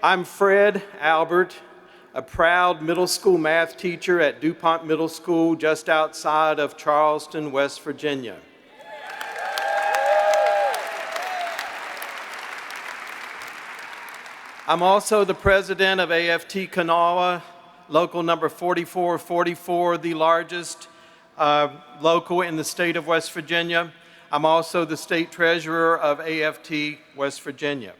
I'm Fred Albert, a proud middle school math teacher at DuPont Middle School just outside of Charleston, West Virginia. I'm also the president of AFT Kanawha, local number 4444, the largest local in the state of West Virginia. I'm also the state treasurer of AFT West Virginia.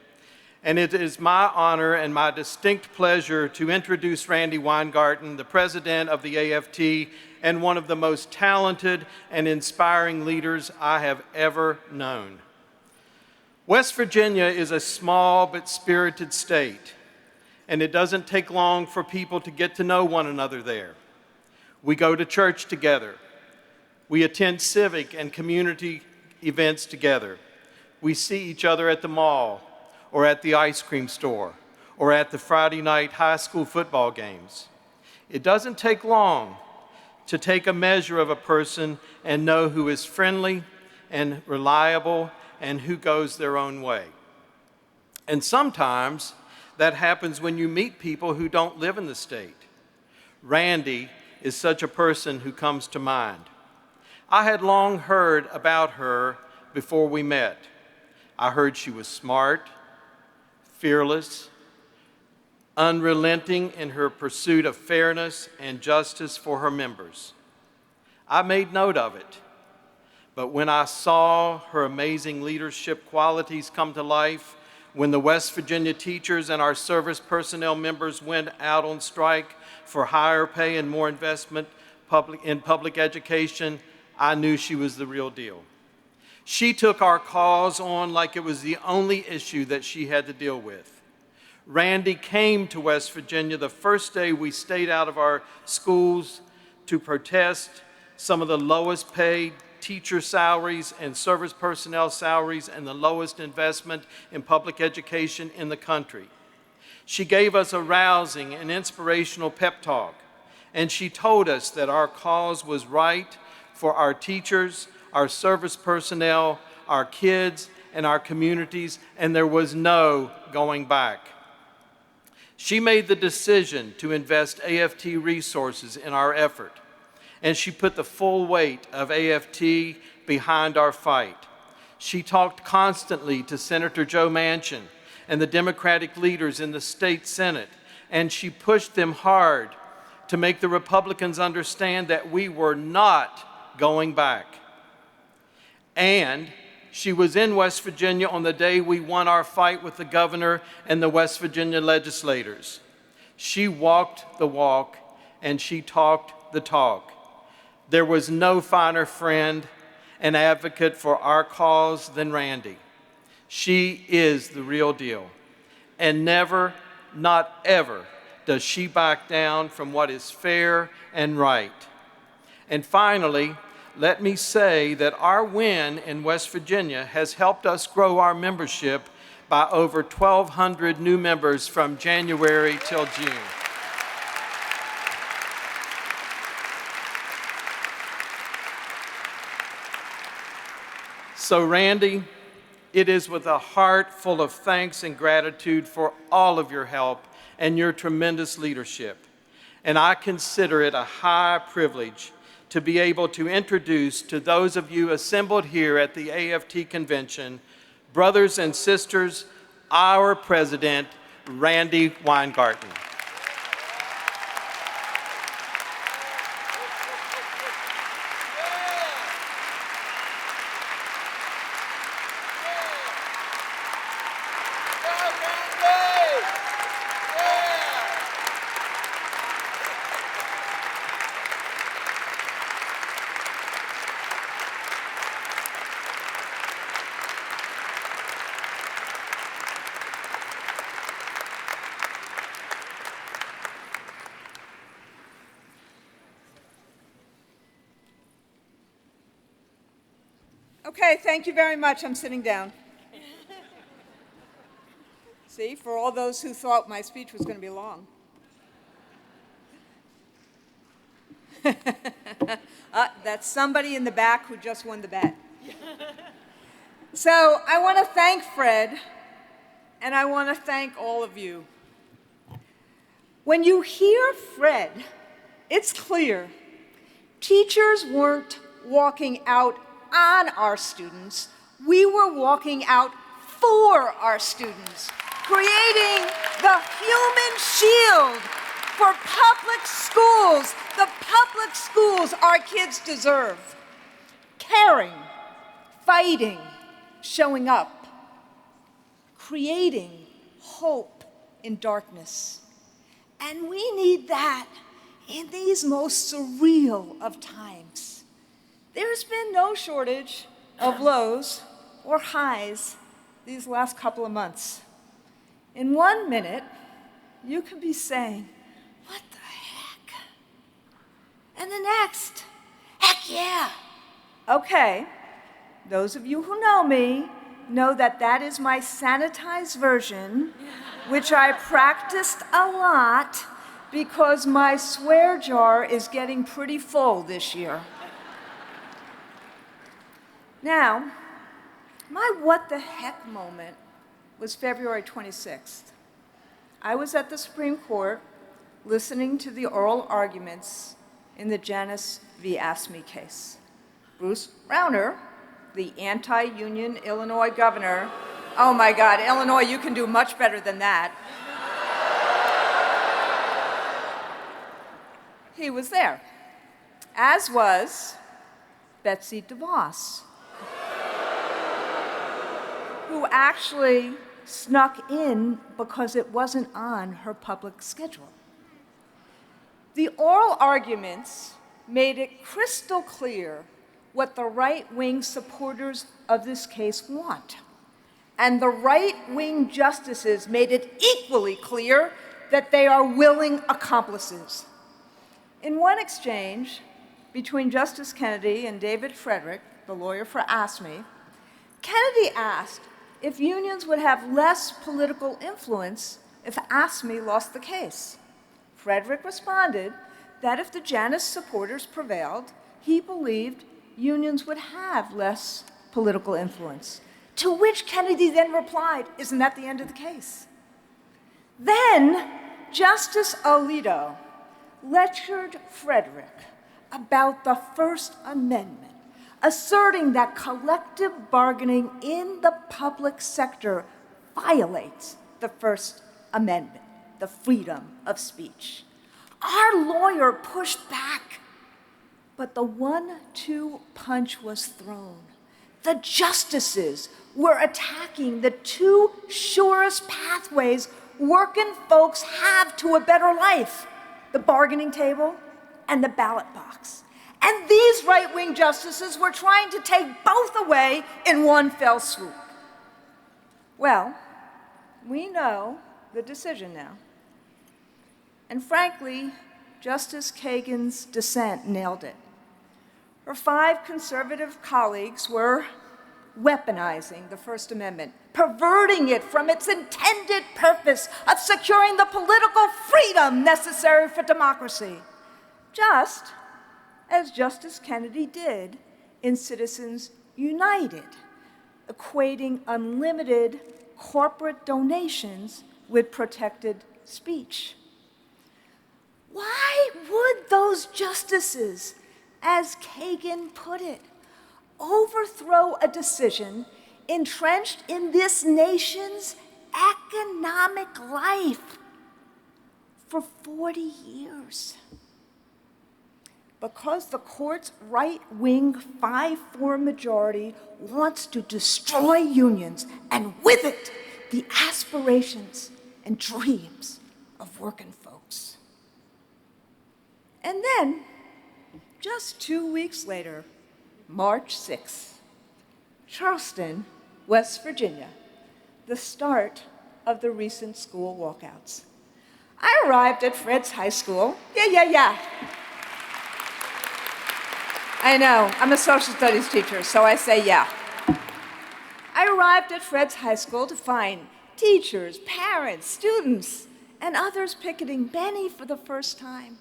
And it is my honor and my distinct pleasure to introduce Randi Weingarten, the president of the AFT and one of the most talented and inspiring leaders I have ever known. West Virginia is a small but spirited state, and it doesn't take long for people to get to know one another there. We go to church together. We attend civic and community events together. We see each other at the mall, or at the ice cream store, or at the Friday night high school football games. It doesn't take long to take a measure of a person and know who is friendly and reliable and who goes their own way. And sometimes that happens when you meet people who don't live in the state. Randi is such a person who comes to mind. I had long heard about her before we met. I heard she was smart, fearless, unrelenting in her pursuit of fairness and justice for her members. I made note of it, but when I saw her amazing leadership qualities come to life, when the West Virginia teachers and our service personnel members went out on strike for higher pay and more investment in public education, I knew she was the real deal. She took our cause on like it was the only issue that she had to deal with. Randi came to West Virginia the first day we stayed out of our schools to protest some of the lowest paid teacher salaries and service personnel salaries and the lowest investment in public education in the country. She gave us a rousing and inspirational pep talk, and she told us that our cause was right for our teachers, our service personnel, our kids, and our communities, and there was no going back. She made the decision to invest AFT resources in our effort, and she put the full weight of AFT behind our fight. She talked constantly to Senator Joe Manchin and the Democratic leaders in the state Senate, and she pushed them hard to make the Republicans understand that we were not going back. And she was in West Virginia on the day we won our fight with the governor and the West Virginia legislators. She walked the walk and she talked the talk. There was no finer friend and advocate for our cause than Randi. She is the real deal. And never, not ever, does she back down from what is fair and right. And finally, let me say that our win in West Virginia has helped us grow our membership by over 1,200 new members from January till June. So Randi, it is with a heart full of thanks and gratitude for all of your help and your tremendous leadership. And I consider it a high privilege to be able to introduce to those of you assembled here at the AFT convention, brothers and sisters, our president, Randi Weingarten. Okay, thank you very much. I'm sitting down. See, for all those who thought my speech was going to be long. That's somebody in the back who just won the bet. So I want to thank Fred, and I want to thank all of you When you hear Fred, it's clear teachers weren't walking out on our students, we were walking out for our students, creating the human shield for public schools, the public schools our kids deserve. Caring, fighting, showing up, creating hope in darkness. And we need that in these most surreal of times. There's been no shortage of lows or highs these last couple of months. In 1 minute, you could be saying, "What the heck?" And the next, "Heck yeah." Okay, those of you who know me know that that is my sanitized version, which I practiced a lot because my swear jar is getting pretty full this year. Now, my what the heck moment was February 26th. I was at the Supreme Court listening to the oral arguments in the Janus v. AFSCME case. Bruce Rauner, the anti-union Illinois governor, oh my God, Illinois, you can do much better than that. He was there, as was Betsy DeVos, who actually snuck in because it wasn't on her public schedule. The oral arguments made it crystal clear what the right-wing supporters of this case want. And the right-wing justices made it equally clear that they are willing accomplices. In one exchange between Justice Kennedy and David Frederick, the lawyer for AFSCME, Kennedy asked if unions would have less political influence if AFSCME lost the case. Frederick responded that if the Janus supporters prevailed, he believed unions would have less political influence. To which Kennedy then replied, "Isn't that the end of the case?" Then Justice Alito lectured Frederick about the First Amendment, asserting that collective bargaining in the public sector violates the First Amendment, the freedom of speech. Our lawyer pushed back, but the 1-2 punch was thrown. The justices were attacking the two surest pathways working folks have to a better life: the bargaining table and the ballot box. And these right-wing justices were trying to take both away in one fell swoop. Well, we know the decision now. And frankly, Justice Kagan's dissent nailed it. Her 5 conservative colleagues were weaponizing the First Amendment, perverting it from its intended purpose of securing the political freedom necessary for democracy, just as Justice Kennedy did in Citizens United, equating unlimited corporate donations with protected speech. Why would those justices, as Kagan put it, overthrow a decision entrenched in this nation's economic life for 40 years? Because the court's right-wing 5-4 majority wants to destroy unions, and with it, the aspirations and dreams of working folks. And then, just 2 weeks later, March 6th, Charleston, West Virginia, the start of the recent school walkouts. I arrived at Fred's High School. Yeah. I know, I'm a social studies teacher, so I say yeah. I arrived at Fred's High School to find teachers, parents, students, and others picketing, many for the first time.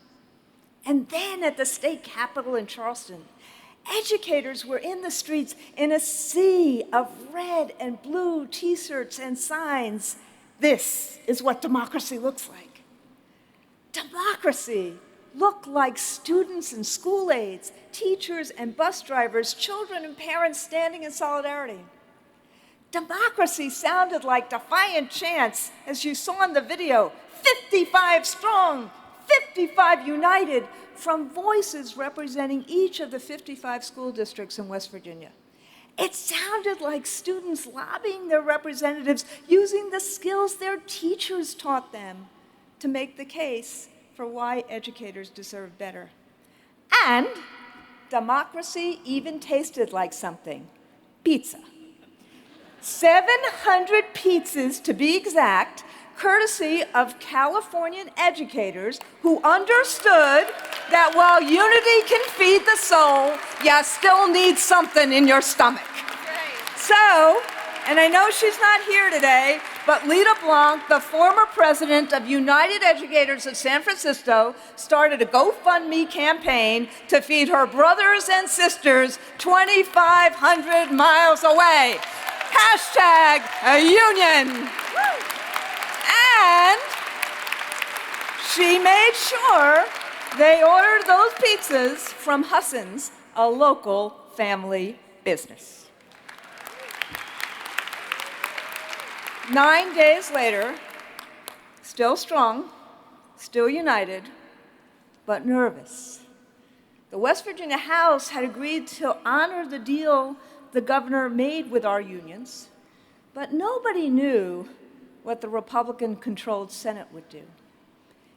And then at the state capitol in Charleston, educators were in the streets in a sea of red and blue T-shirts and signs. This is what democracy looks like. democracy looked like students and school aides, teachers and bus drivers, children and parents standing in solidarity. Democracy sounded like defiant chants, as you saw in the video, 55 strong, 55 united, from voices representing each of the 55 school districts in West Virginia. It sounded like students lobbying their representatives, using the skills their teachers taught them to make the case for why educators deserve better. And democracy even tasted like something: pizza. 700 pizzas, to be exact, courtesy of Californian educators who understood that while unity can feed the soul, you still need something in your stomach. So, and I know she's not here today, but Lita Blanc, the former president of United Educators of San Francisco, started a GoFundMe campaign to feed her brothers and sisters 2,500 miles away. Hashtag a union. And she made sure they ordered those pizzas from Husson's, a local family business. 9 days later, still strong, still united, but nervous. The West Virginia House had agreed to honor the deal the governor made with our unions, but nobody knew what the Republican-controlled Senate would do.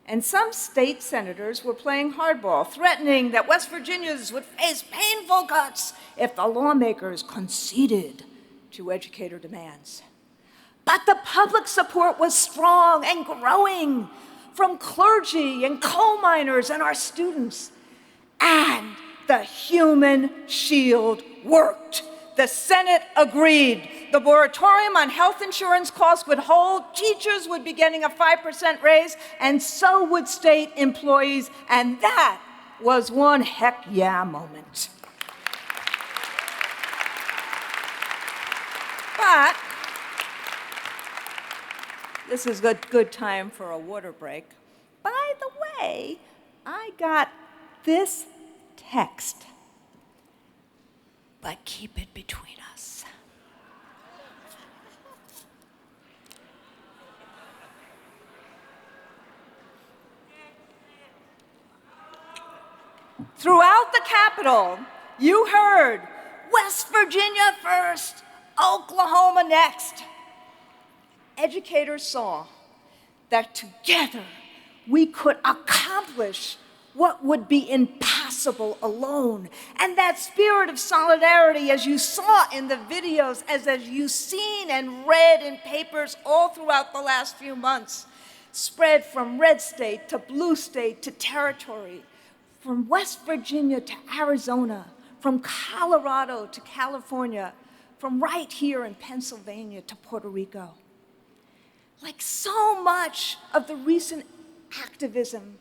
And some state senators were playing hardball, threatening that West Virginians would face painful cuts if the lawmakers conceded to educator demands. But the public support was strong and growing from clergy and coal miners and our students. And the human shield worked. The Senate agreed. The moratorium on health insurance costs would hold, teachers would be getting a 5% raise, and so would state employees, and that was one heck yeah moment. But this is a good time for a water break. By the way, I got this text. But keep it between us. Throughout the Capitol, you heard West Virginia first, Oklahoma next. Educators saw that together we could accomplish what would be impossible alone. And that spirit of solidarity, as you saw in the videos, as you've seen and read in papers all throughout the last few months, spread from red state to blue state to territory, from West Virginia to Arizona, from Colorado to California, from right here in Pennsylvania to Puerto Rico. Like so much of the recent activism,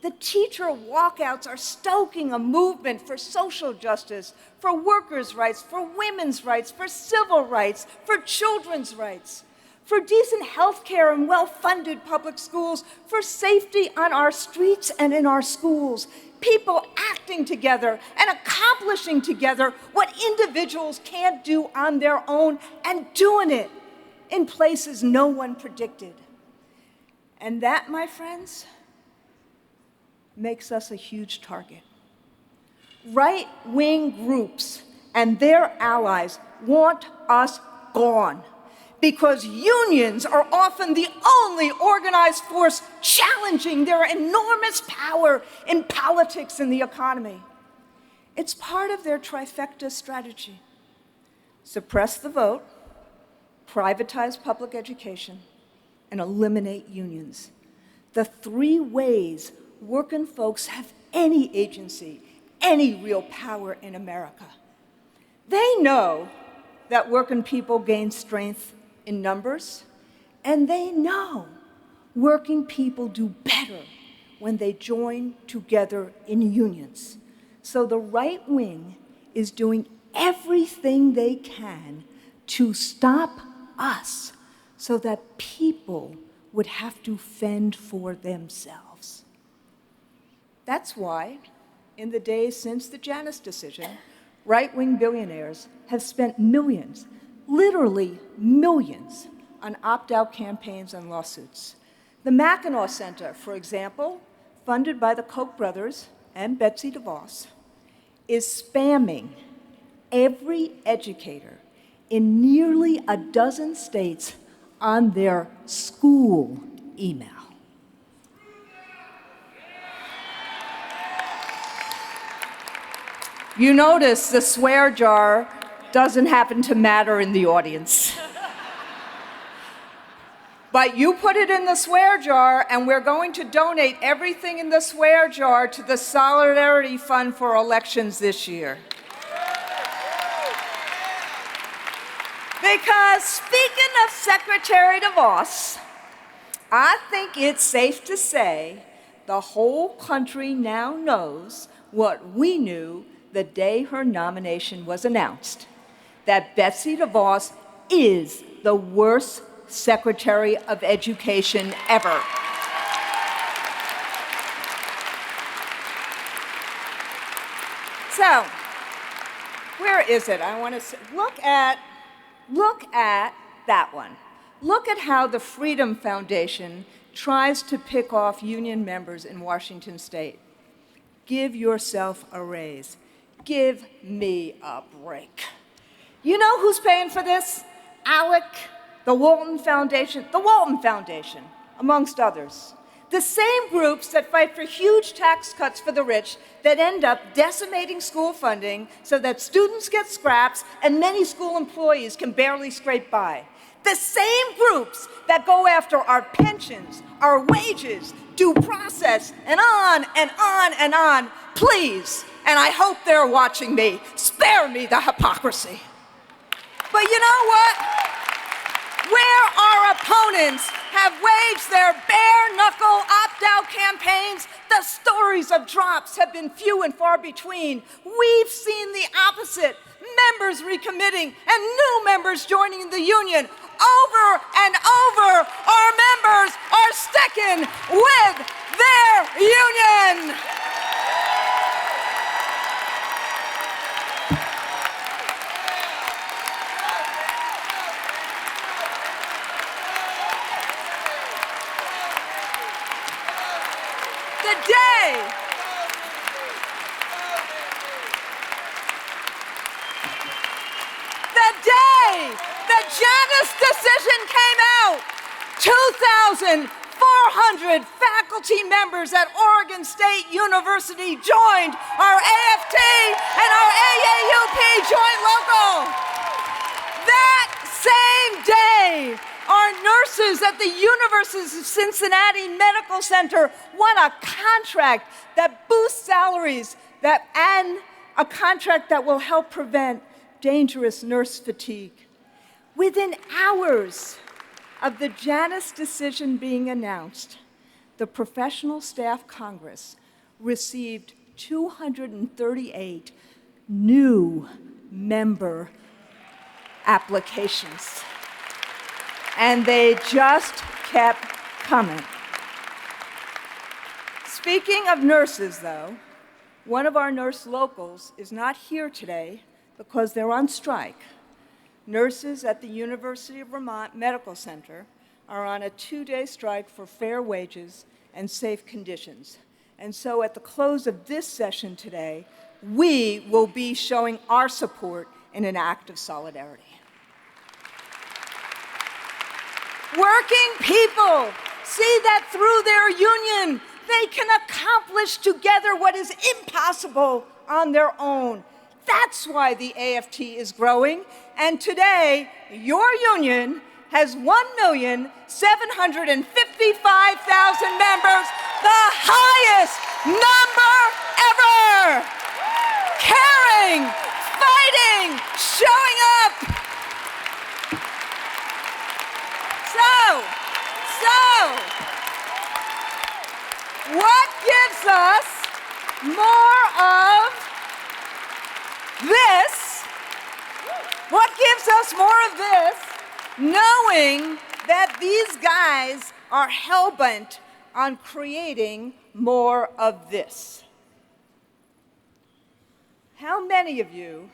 the teacher walkouts are stoking a movement for social justice, for workers' rights, for women's rights, for civil rights, for children's rights, for decent health care and well-funded public schools, for safety on our streets and in our schools, people acting together and accomplishing together what individuals can't do on their own, and doing it in places no one predicted. And that, my friends, makes us a huge target. Right-wing groups and their allies want us gone because unions are often the only organized force challenging their enormous power in politics and the economy. It's part of their trifecta strategy: suppress the vote, privatize public education, and eliminate unions. The three ways working folks have any agency, any real power in America. They know that working people gain strength in numbers, and they know working people do better when they join together in unions. So the right wing is doing everything they can to stop us so that people would have to fend for themselves. That's why, in the days since the Janus decision, right-wing billionaires have spent millions, literally millions, on opt-out campaigns and lawsuits. The Mackinac Center, for example, funded by the Koch brothers and Betsy DeVos, is spamming every educator in nearly a dozen states on their school email. You notice the swear jar doesn't happen to matter in the audience. But you put it in the swear jar, and we're going to donate everything in the swear jar to the Solidarity Fund for elections this year. Because speaking of Secretary DeVos, I think it's safe to say the whole country now knows what we knew the day her nomination was announced, that Betsy DeVos is the worst Secretary of Education ever. So, where is it? I want to look at that one. Look at how the Freedom Foundation tries to pick off union members in Washington State. Give yourself a raise. Give me a break. You know who's paying for this? ALEC, the Walton Foundation, amongst others. The same groups that fight for huge tax cuts for the rich that end up decimating school funding so that students get scraps and many school employees can barely scrape by. The same groups that go after our pensions, our wages, due process, and on and on and on. Please, and I hope they're watching me, spare me the hypocrisy. But you know what? Where our opponents have waged their bare-knuckle opt-out campaigns, the stories of drops have been few and far between. We've seen the opposite, members recommitting and new members joining the union. Over and over, our members are sticking with their union. The day the Janus decision came out, 2,400 faculty members at Oregon State University joined our AFT and our AAUP joint local. That same day, our nurses at the University of Cincinnati Medical Center won a contract that boosts salaries and a contract that will help prevent dangerous nurse fatigue. Within hours of the Janus decision being announced, the Professional Staff Congress received 238 new member applications. And they just kept coming. Speaking of nurses, though, one of our nurse locals is not here today because they're on strike. Nurses at the University of Vermont Medical Center are on a 2-day strike for fair wages and safe conditions. And so at the close of this session today, we will be showing our support in an act of solidarity. Working people see that through their union, they can accomplish together what is impossible on their own. That's why the AFT is growing. And today, your union has 1,755,000 members, the highest number ever. Caring, fighting, showing up. So, what gives us more of this? What gives us more of this? Knowing that these guys are hell-bent on creating more of this. How many of you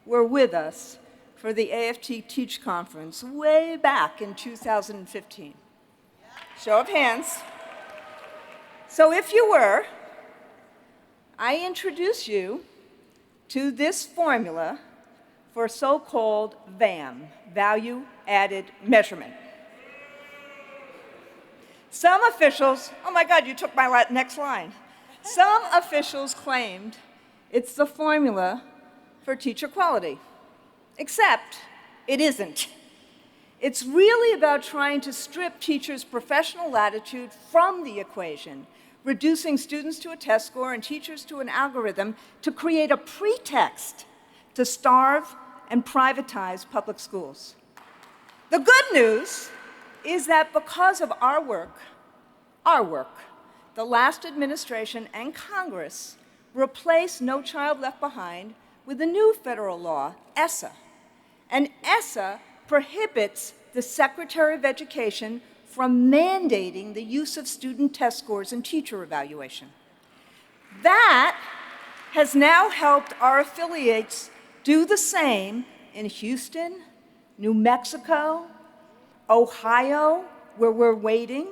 were with us for the AFT Teach Conference way back in 2015? Show of hands. So if you were, I introduce you to this formula for so-called VAM, Value Added Measurement. Some officials, oh my God, you took my next line. Some officials claimed it's the formula for teacher quality, except it isn't. It's really about trying to strip teachers' professional latitude from the equation, reducing students to a test score and teachers to an algorithm to create a pretext to starve and privatize public schools. The good news is that because of our work, the last administration and Congress replaced No Child Left Behind with a new federal law, ESSA. And ESSA prohibits the Secretary of Education from mandating the use of student test scores in teacher evaluation. That has now helped our affiliates do the same in Houston, New Mexico, Ohio, where we're waiting,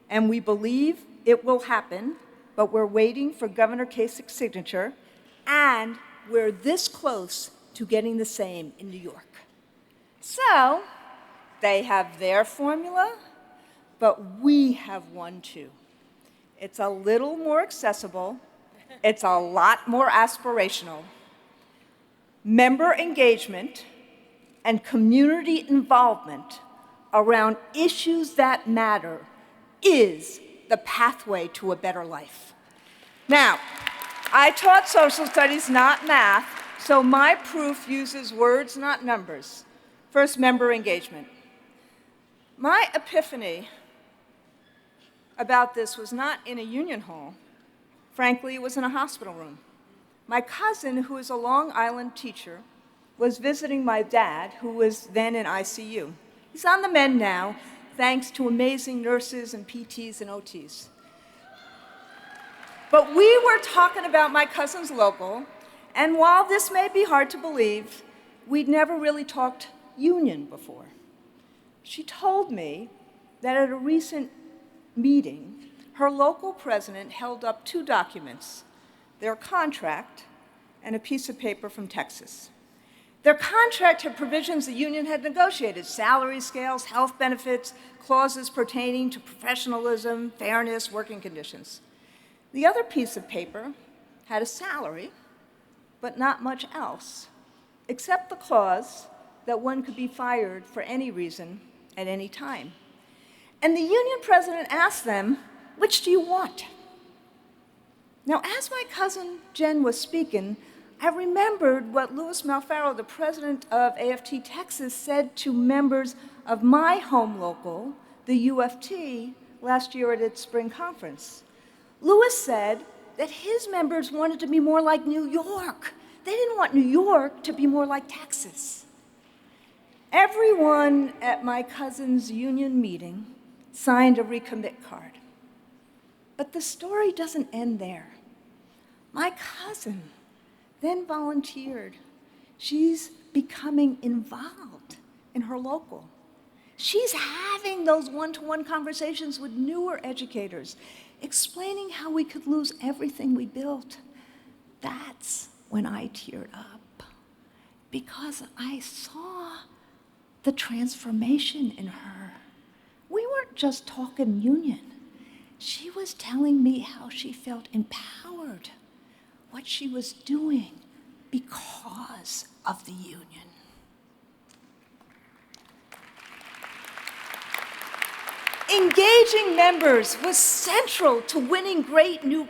and we believe it will happen, but we're waiting for Governor Kasich's signature, and we're this close to getting the same in New York. So, they have their formula, but we have one too. It's a little more accessible, it's a lot more aspirational. Member engagement and community involvement around issues that matter is the pathway to a better life. Now, I taught social studies, not math, so my proof uses words, not numbers. First, member engagement. My epiphany about this was not in a union hall. Frankly, it was in a hospital room. My cousin, who is a Long Island teacher, was visiting my dad, who was then in ICU. He's on the mend now, thanks to amazing nurses and PTs and OTs. But we were talking about my cousin's local, and while this may be hard to believe, we'd never really talked union before. She told me that at a recent meeting, her local president held up two documents, their contract and a piece of paper from Texas. Their contract had provisions the union had negotiated, salary scales, health benefits, clauses pertaining to professionalism, fairness, working conditions. The other piece of paper had a salary, but not much else, except the clause that one could be fired for any reason at any time. And the union president asked them, "Which do you want?" Now, as my cousin Jen was speaking, I remembered what Louis Malfaro, the president of AFT Texas, said to members of my home local, the UFT, last year at its spring conference. Louis said that his members wanted to be more like New York. They didn't want New York to be more like Texas. Everyone at my cousin's union meeting signed a recommit card. But the story doesn't end there. My cousin then volunteered. She's becoming involved in her local. She's having those one-to-one conversations with newer educators, explaining how we could lose everything we built. That's when I teared up, because I saw the transformation in her. We weren't just talking union. She was telling me how she felt empowered, what she was doing because of the union. Engaging members was central to winning great new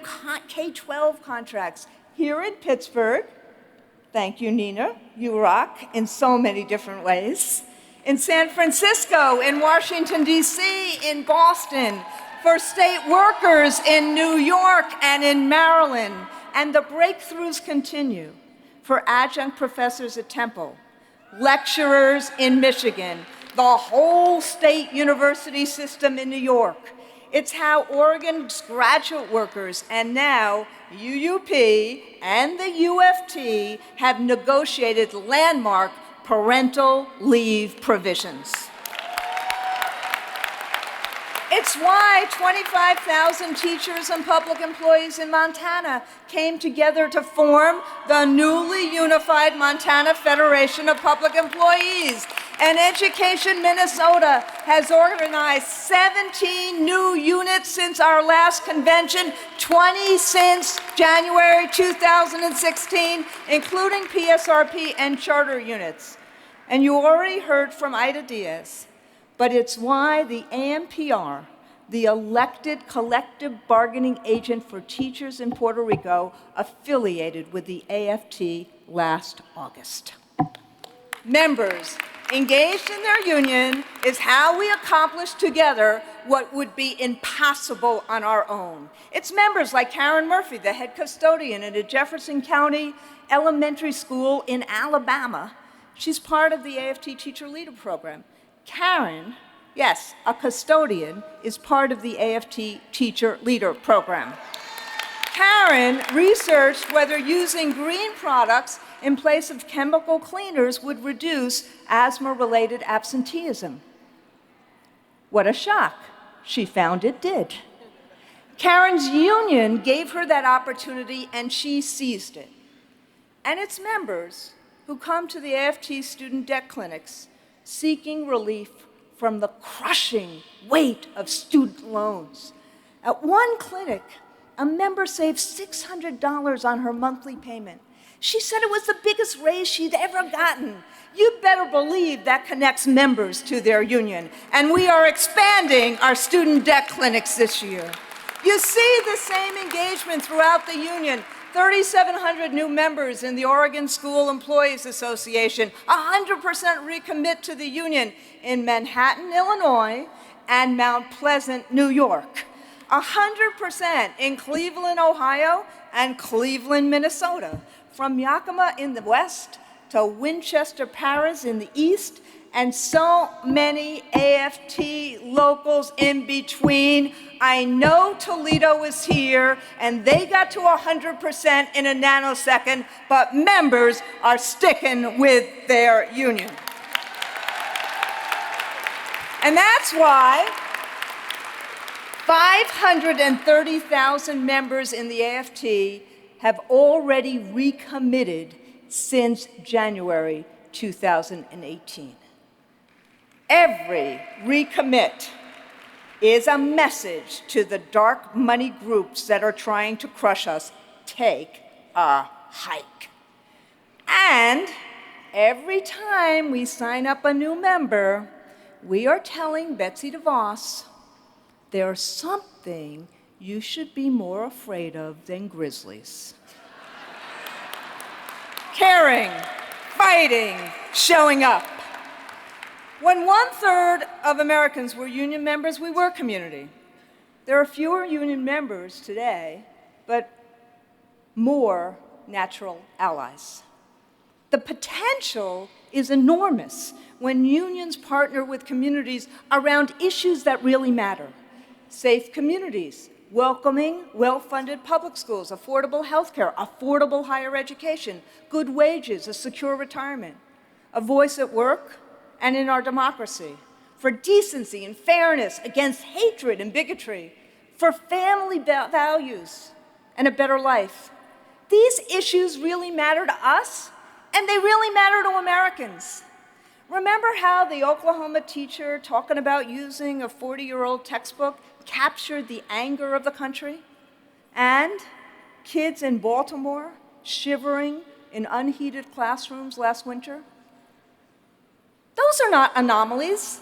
K-12 contracts here in Pittsburgh. Thank you, Nina. You rock in so many different ways. In San Francisco, in Washington, D.C., in Boston, for state workers in New York and in Maryland. And the breakthroughs continue for adjunct professors at Temple, lecturers in Michigan, the whole state university system in New York, It's how Oregon's graduate workers and now UUP and the UFT have negotiated landmark parental leave provisions. It's why 25,000 teachers and public employees in Montana came together to form the newly unified Montana Federation of Public Employees. And Education Minnesota has organized 17 new units since our last convention, 20 since January 2016, including PSRP and charter units. And you already heard from Ida Diaz. But it's why the AMPR, the elected collective bargaining agent for teachers in Puerto Rico, affiliated with the AFT last August. Members engaged in their union is how we accomplish together what would be impossible on our own. It's members like Karen Murphy, the head custodian at a Jefferson County elementary school in Alabama. She's part of the AFT Teacher Leader Program. Karen, yes, a custodian, is part of the AFT Teacher Leader Program. Karen researched whether using green products in place of chemical cleaners would reduce asthma-related absenteeism. What a shock. She found it did. Karen's union gave her that opportunity and she seized it. And its members who come to the AFT student debt clinics seeking relief from the crushing weight of student loans. At one clinic, a member saved $600 on her monthly payment. She said it was the biggest raise she'd ever gotten. You better believe that connects members to their union. And we are expanding our student debt clinics this year. You see the same engagement throughout the union. 3,700 new members in the Oregon School Employees Association, 100% recommit to the union in Manhattan, Illinois, and Mount Pleasant, New York. 100% in Cleveland, Ohio, and Cleveland, Minnesota. From Yakima in the west to Winchester Parish in the east, and so many AFT locals in between. I know Toledo is here, and they got to 100% in a nanosecond, but members are sticking with their union. And that's why 530,000 members in the AFT have already recommitted since January 2018. Every recommit is a message to the dark money groups that are trying to crush us. Take a hike. And every time we sign up a new member, we are telling Betsy DeVos, there's something you should be more afraid of than grizzlies. Caring, fighting, showing up. When 1/3 of Americans were union members, we were community. There are fewer union members today, but more natural allies. The potential is enormous when unions partner with communities around issues that really matter. Safe communities, welcoming, well-funded public schools, affordable health care, affordable higher education, good wages, a secure retirement, a voice at work and in our democracy, for decency and fairness against hatred and bigotry, for family values and a better life. These issues really matter to us, and they really matter to Americans. Remember how the Oklahoma teacher talking about using a 40-year-old textbook captured the anger of the country? And kids in Baltimore shivering in unheated classrooms last winter? Those are not anomalies.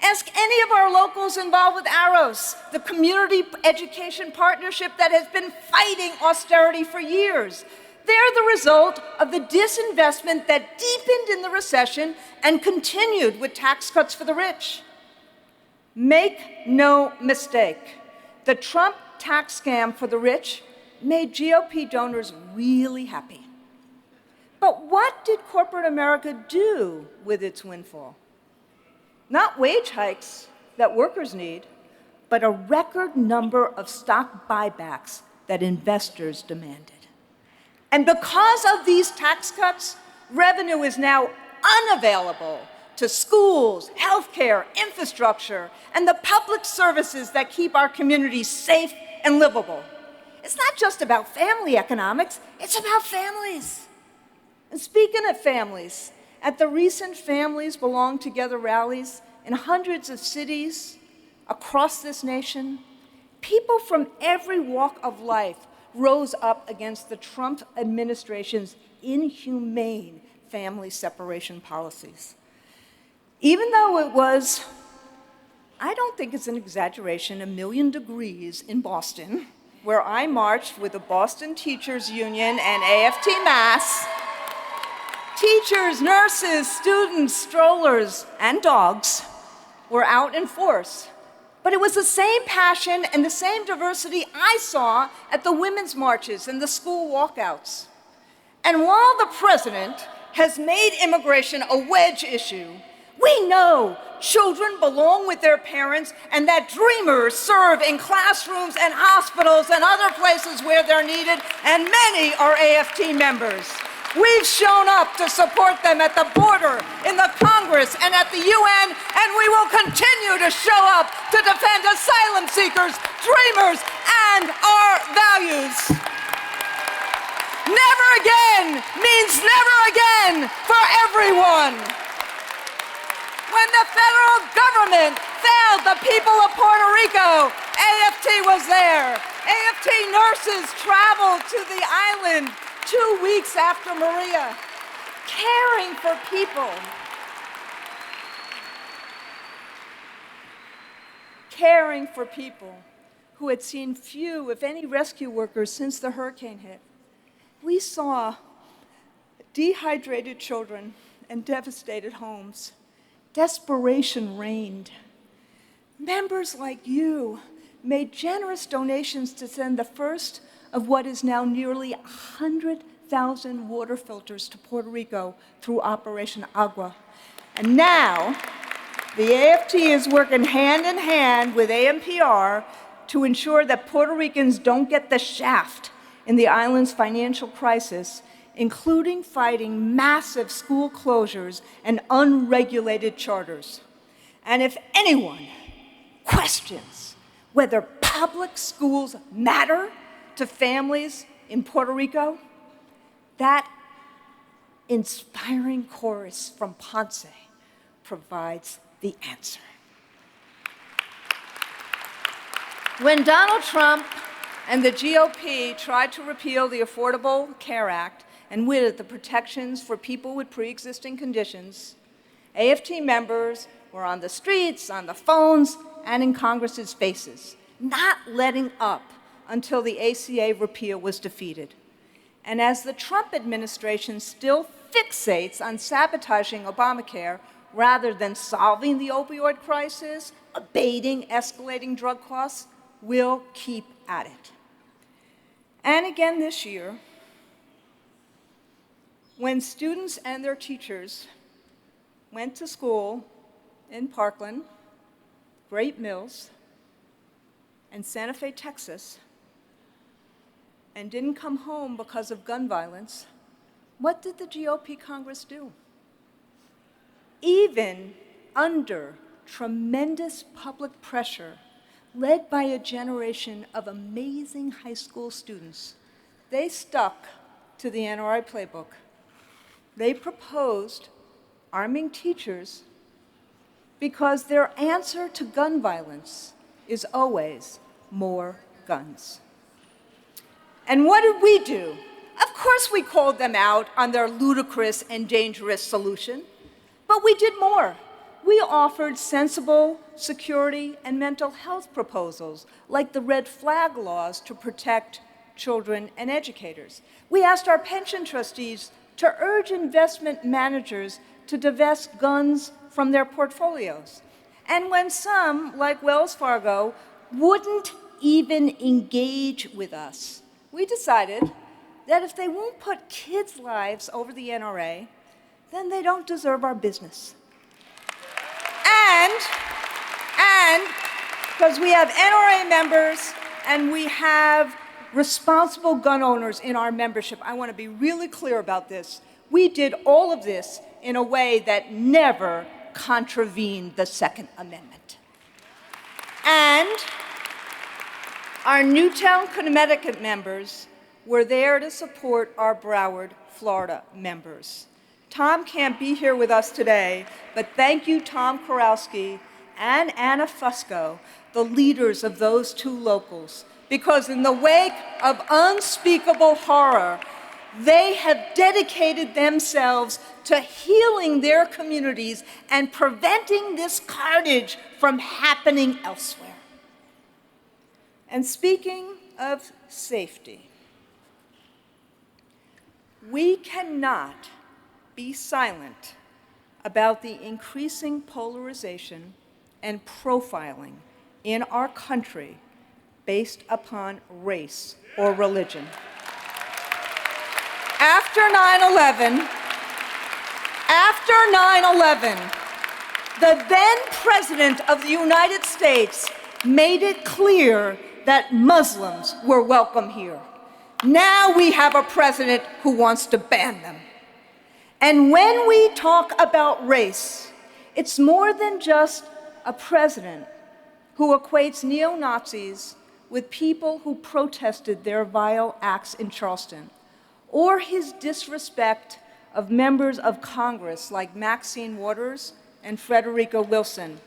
Ask any of our locals involved with ARROS, the community education partnership that has been fighting austerity for years. They're the result of the disinvestment that deepened in the recession and continued with tax cuts for the rich. Make no mistake, the Trump tax scam for the rich made GOP donors really happy. But what did corporate America do with its windfall? Not wage hikes that workers need, but a record number of stock buybacks that investors demanded. And because of these tax cuts, revenue is now unavailable to schools, healthcare, infrastructure, and the public services that keep our communities safe and livable. It's not just about family economics, it's about families. And speaking of families, at the recent Families Belong Together rallies in hundreds of cities across this nation, people from every walk of life rose up against the Trump administration's inhumane family separation policies. Even though it was, I don't think it's an exaggeration, 1,000,000 degrees in Boston, where I marched with the Boston Teachers Union and AFT Mass, teachers, nurses, students, strollers, and dogs were out in force. But it was the same passion and the same diversity I saw at the women's marches and the school walkouts. And while the president has made immigration a wedge issue, we know children belong with their parents and that dreamers serve in classrooms and hospitals and other places where they're needed, and many are AFT members. We've shown up to support them at the border, in the Congress, and at the UN, and we will continue to show up to defend asylum seekers, dreamers, and our values. Never again means never again for everyone. When the federal government failed the people of Puerto Rico, AFT was there. AFT nurses traveled to the island 2 weeks after Maria, caring for people. Caring for people who had seen few, if any, rescue workers since the hurricane hit. We saw dehydrated children and devastated homes. Desperation reigned. Members like you made generous donations to send the first of what is now nearly 100,000 water filters to Puerto Rico through Operation Agua. And now, the AFT is working hand in hand with AMPR to ensure that Puerto Ricans don't get the shaft in the island's financial crisis, including fighting massive school closures and unregulated charters. And if anyone questions whether public schools matter to families in Puerto Rico, that inspiring chorus from Ponce provides the answer. When Donald Trump and the GOP tried to repeal the Affordable Care Act and with it the protections for people with pre-existing conditions, AFT members were on the streets, on the phones, and in Congress's faces, not letting up until the ACA repeal was defeated. And as the Trump administration still fixates on sabotaging Obamacare rather than solving the opioid crisis, abating escalating drug costs, we'll keep at it. And again this year, when students and their teachers went to school in Parkland, Great Mills, and Santa Fe, Texas, and didn't come home because of gun violence, what did the GOP Congress do? Even under tremendous public pressure, led by a generation of amazing high school students, they stuck to the NRA playbook. They proposed arming teachers because their answer to gun violence is always more guns. And what did we do? Of course we called them out on their ludicrous and dangerous solution, but we did more. We offered sensible security and mental health proposals, like the red flag laws to protect children and educators. We asked our pension trustees to urge investment managers to divest guns from their portfolios. And when some, like Wells Fargo, wouldn't even engage with us, we decided that if they won't put kids' lives over the NRA, then they don't deserve our business. And Because we have NRA members and we have responsible gun owners in our membership. I want to be really clear about this. We did all of this in a way that never contravened the Second Amendment. And our Newtown, Connecticut members were there to support our Broward, Florida members. Tom can't be here with us today, but thank you, Tom Kurowski and Anna Fusco, the leaders of those two locals, because in the wake of unspeakable horror, they have dedicated themselves to healing their communities and preventing this carnage from happening elsewhere. And speaking of safety, we cannot be silent about the increasing polarization and profiling in our country based upon race or religion. After 9/11, the then President of the United States made it clear that Muslims were welcome here. Now we have a president who wants to ban them. And when we talk about race, it's more than just a president who equates neo-Nazis with people who protested their vile acts in Charleston, or his disrespect of members of Congress like Maxine Waters and Frederica Wilson.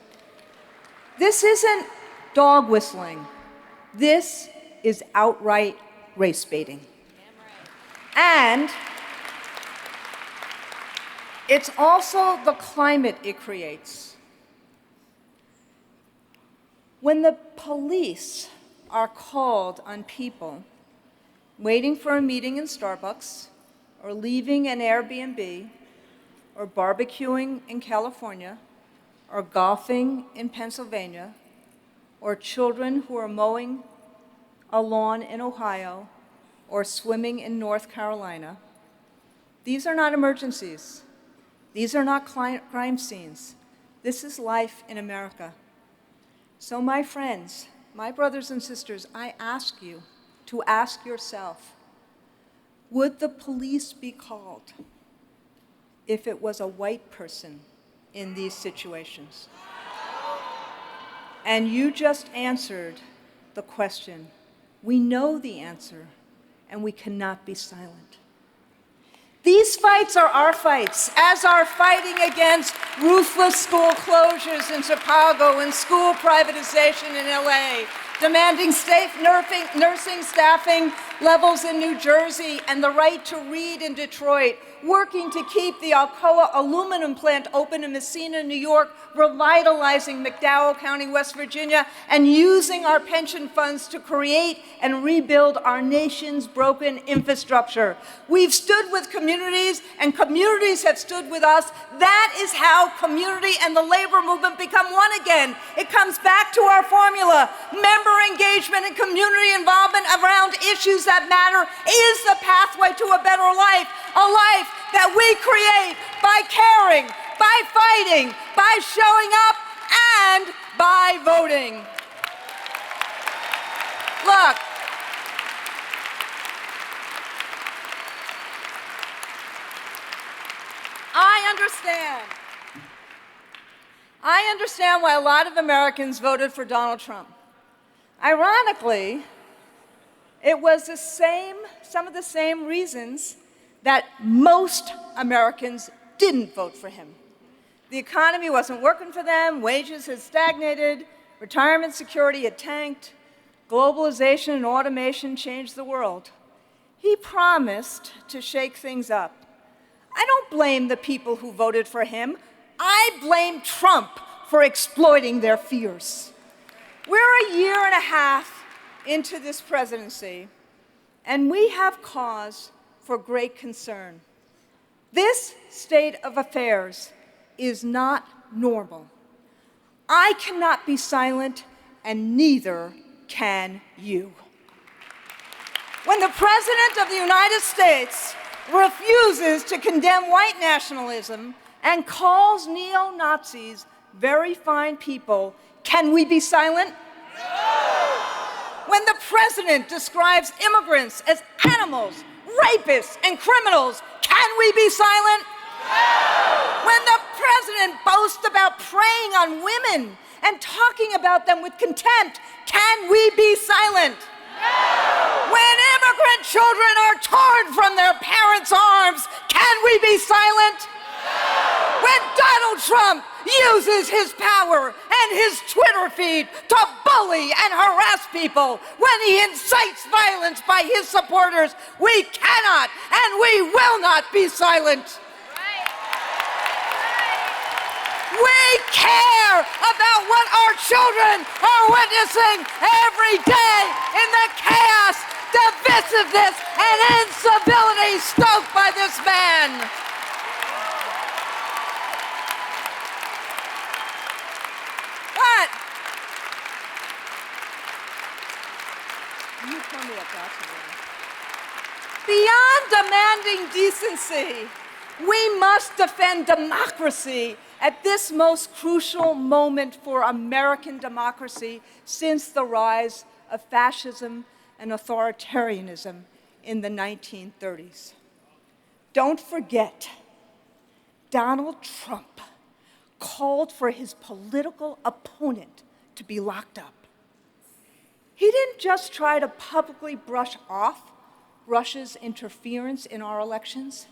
This isn't dog whistling. This is outright race baiting. And it's also the climate it creates. When the police are called on people waiting for a meeting in Starbucks, or leaving an Airbnb, or barbecuing in California, or golfing in Pennsylvania, or children who are mowing a lawn in Ohio, or swimming in North Carolina, these are not emergencies. These are not crime scenes. This is life in America. So my friends, my brothers and sisters, I ask you to ask yourself, would the police be called if it was a white person in these situations? And you just answered the question. We know the answer, and we cannot be silent. These fights are our fights, as are fighting against ruthless school closures in Chicago and school privatization in LA, demanding safe nursing staffing levels in New Jersey and the right to read in Detroit, working to keep the Alcoa aluminum plant open in Messina, New York, revitalizing McDowell County, West Virginia, and using our pension funds to create and rebuild our nation's broken infrastructure. We've stood with communities, and communities have stood with us. That is how community and the labor movement become one again. It comes back to our formula. Member engagement and community involvement around issues that matter is the pathway to a better life, a life that we create by caring, by fighting, by showing up, and by voting. Look, I understand why a lot of Americans voted for Donald Trump. Ironically, it was some of the same reasons that most Americans didn't vote for him. The economy wasn't working for them, wages had stagnated, retirement security had tanked, globalization and automation changed the world. He promised to shake things up. I don't blame the people who voted for him. I blame Trump for exploiting their fears. We're a year and a half into this presidency, and we have cause for great concern. This state of affairs is not normal. I cannot be silent, and neither can you. When the President of the United States refuses to condemn white nationalism and calls neo-Nazis very fine people, can we be silent? president describes immigrants as animals, rapists, and criminals, can we be silent? No! When the president boasts about preying on women and talking about them with contempt, can we be silent? No! When immigrant children are torn from their parents' arms, can we be silent? No! When Donald Trump uses his power and his Twitter feed to bully and harass people, when he incites violence by his supporters, we cannot and we will not be silent. We care about what our children are witnessing every day in the chaos, divisiveness, and instability stoked by this man. But you tell me beyond demanding decency, we must defend democracy at this most crucial moment for American democracy since the rise of fascism and authoritarianism in the 1930s. Don't forget, Donald Trump called for his political opponent to be locked up. He didn't just try to publicly brush off Russia's interference in our elections.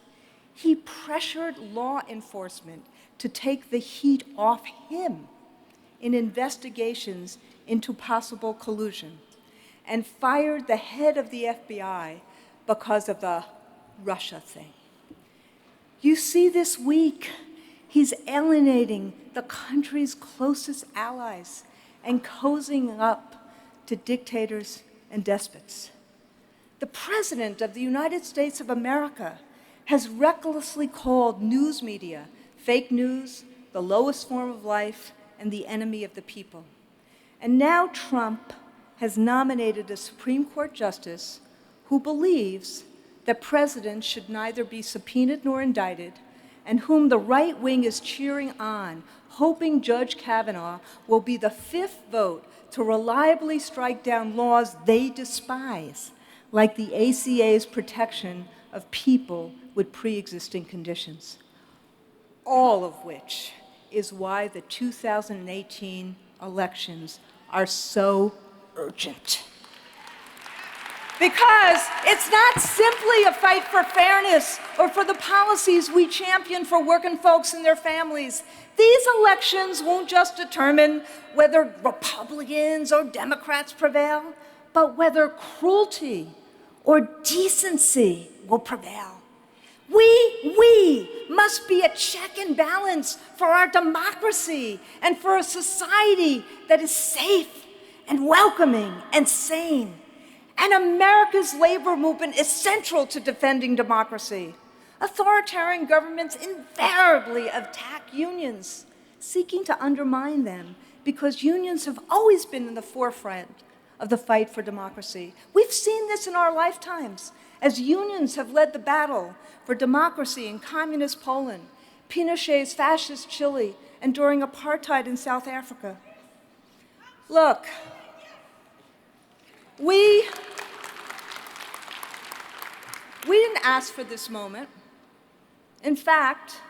He pressured law enforcement to take the heat off him in investigations into possible collusion, and fired the head of the FBI because of the Russia thing. You see, this week, he's alienating the country's closest allies and cozying up to dictators and despots. The President of the United States of America has recklessly called news media fake news, the lowest form of life, and the enemy of the people. And now Trump has nominated a Supreme Court justice who believes that presidents should neither be subpoenaed nor indicted, and whom the right wing is cheering on, hoping Judge Kavanaugh will be the fifth vote to reliably strike down laws they despise, like the ACA's protection of people with pre-existing conditions. All of which is why the 2018 elections are so urgent. Because it's not simply a fight for fairness or for the policies we champion for working folks and their families. These elections won't just determine whether Republicans or Democrats prevail, but whether cruelty or decency will prevail. We must be a check and balance for our democracy and for a society that is safe and welcoming and sane. And America's labor movement is central to defending democracy. Authoritarian governments invariably attack unions, seeking to undermine them because unions have always been in the forefront of the fight for democracy. We've seen this in our lifetimes, as unions have led the battle for democracy in communist Poland, Pinochet's fascist Chile, and during apartheid in South Africa. Look, we didn't ask for this moment. In fact,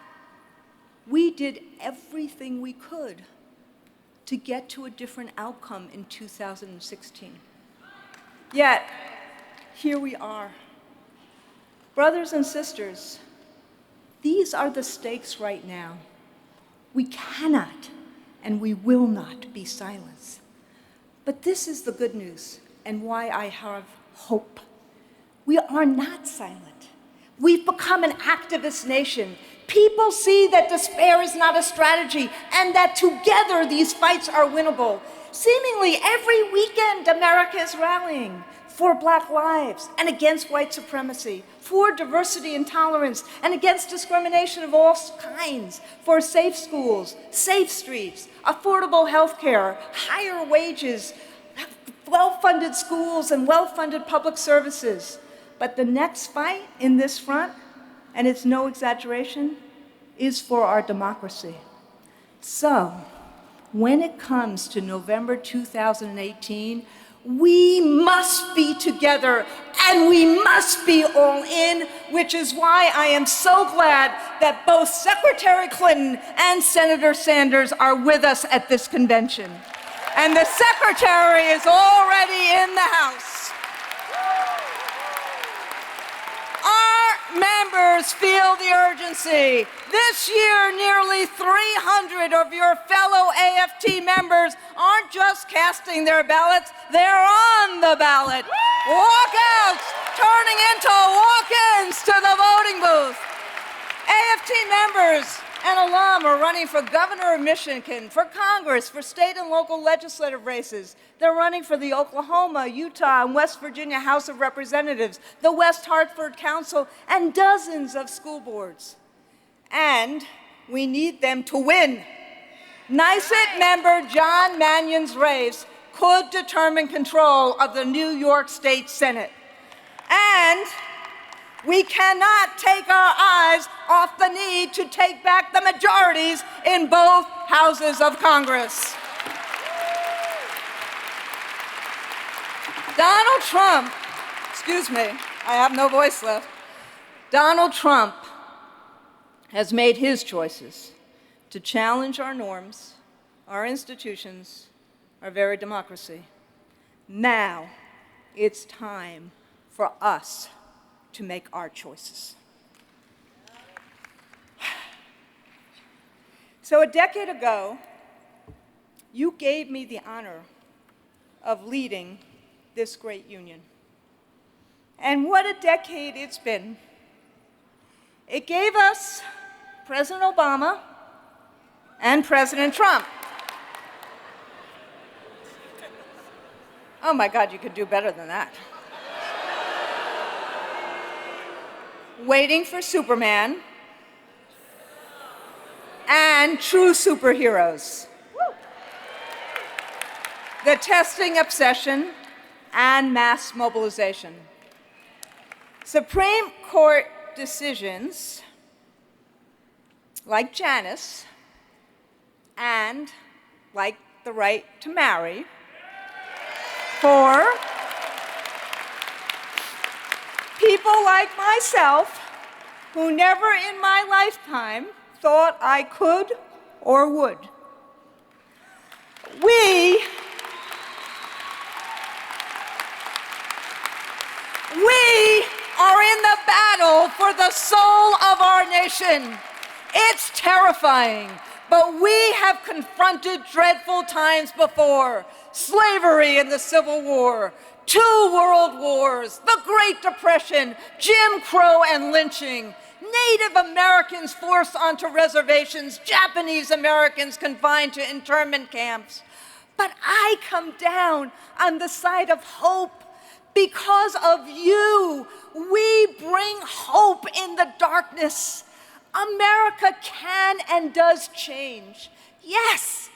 we did everything we could to get to a different outcome in 2016. Yet, here we are. Brothers and sisters, these are the stakes right now. We cannot and we will not be silenced. But this is the good news and why I have hope. We are not silent. We've become an activist nation. People see that despair is not a strategy and that together these fights are winnable. Seemingly every weekend, America is rallying for Black lives and against white supremacy, for diversity and tolerance, and against discrimination of all kinds, for safe schools, safe streets, affordable health care, higher wages, well-funded schools, and well-funded public services. But the next fight in this front, and it's no exaggeration, is for our democracy. So, when it comes to November 2018, We must be together, and we must be all in, which is why I am so glad that both Secretary Clinton and Senator Sanders are with us at this convention. And the Secretary is already in the House. Our members feel the urgency. This year, nearly 300 of your fellow AFT members aren't just casting their ballots, they're on the ballot. Walkouts turning into walk-ins to the voting booth. AFT members and alum are running for governor of Michigan, for Congress, for state and local legislative races. They're running for the Oklahoma, Utah, and West Virginia House of Representatives, the West Hartford Council, and dozens of school boards. And we need them to win. NYSET member John Mannion's race could determine control of the New York State Senate. And we cannot take our eyes off the need to take back the majorities in both houses of Congress. Donald Trump, excuse me, I have no voice left. Donald Trump has made his choices to challenge our norms, our institutions, our very democracy. Now it's time for us to make our choices. So a decade ago, you gave me the honor of leading this great union. And what a decade it's been. It gave us President Obama and President Trump. Oh my God, you could do better than that. Waiting for Superman, and true superheroes. Woo. The testing obsession and mass mobilization. Supreme Court decisions like Janus and like the right to marry for people like myself who never in my lifetime thought I could or would. We are in the battle for the soul of our nation. It's terrifying, but we have confronted dreadful times before. Slavery and the Civil War, 2 world wars, the Great Depression, Jim Crow and lynching, Native Americans forced onto reservations, Japanese Americans confined to internment camps. But I come down on the side of hope. Because of you, we bring hope in the darkness. America can and does change. Yes,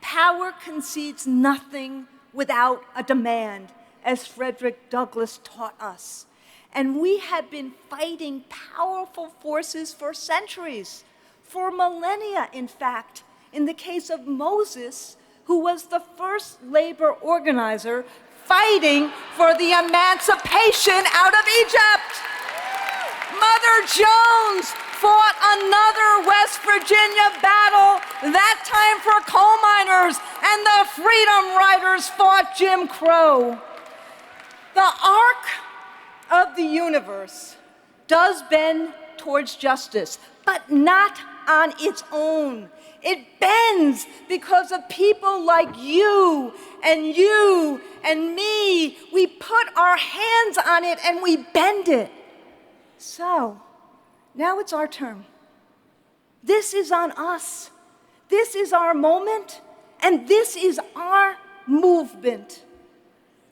power concedes nothing without a demand, as Frederick Douglass taught us. And we have been fighting powerful forces for centuries, for millennia, in fact. In the case of Moses, who was the first labor organizer fighting for the emancipation out of Egypt. Mother Jones fought another West Virginia battle, that time for coal miners, and the Freedom Riders fought Jim Crow. The arc of the universe does bend towards justice, but not on its own. It bends because of people like you and me. We put our hands on it and we bend it. So, now it's our turn. This is on us. This is our moment, and this is our movement.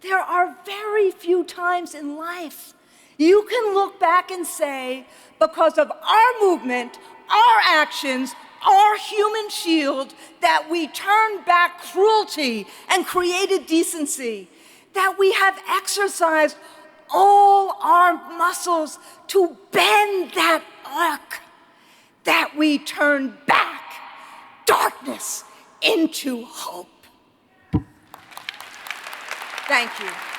There are very few times in life you can look back and say, because of our movement, our actions, our human shield, that we turned back cruelty and created decency, that we have exercised all our muscles to bend that arc, that we turn back darkness into hope. Thank you.